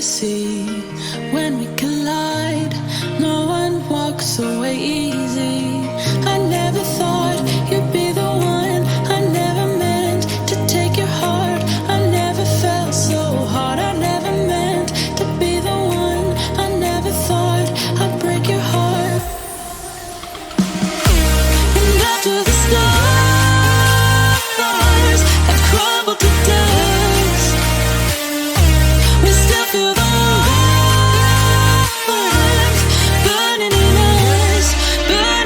see when we collide. No one walks away easy. I never thought you'd be the one. I never meant to take your heart. I never felt so hard. I never meant to be the one. I never thought I'd break your heart. And after the stars have crumbled to dust, we still feel the warmth burning in us, burning.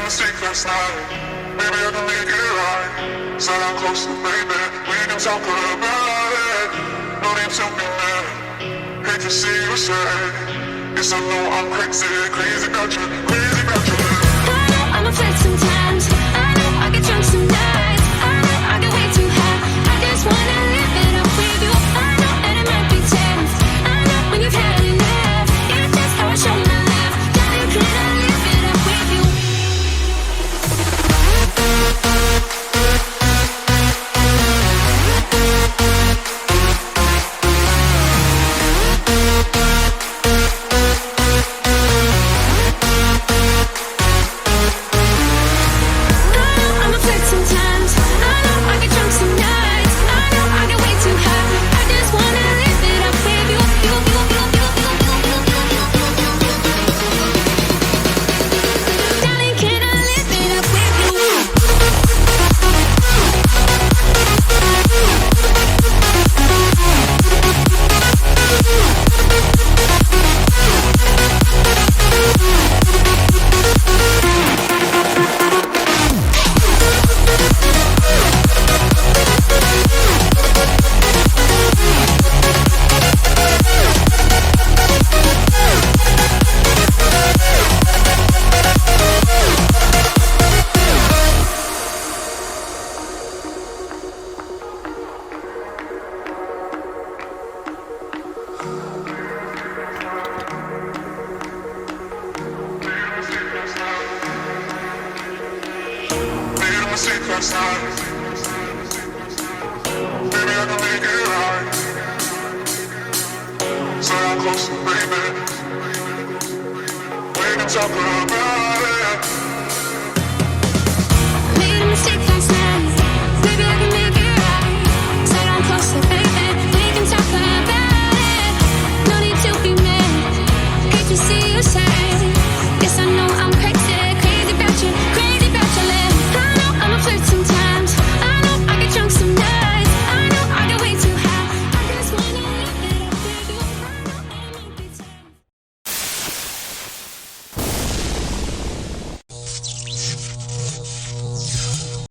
mistake last night. Maybe I can make it right. Slide down closer, baby. We can talk about it. No need to be mad. Hate to see you sad. Yes, I know I'm crazy, crazy about you, crazy about you. I know I'm afraid sometimes. I know I get drunk some nights. I know I get way too high. I just wanna live it up with you. I know that it might be tense. I know when you've had enough. It's just how I show my love. Darling, can I live it up with you? Mistake last night. Maybe I can make it right. Slide down closer, baby. We can talk about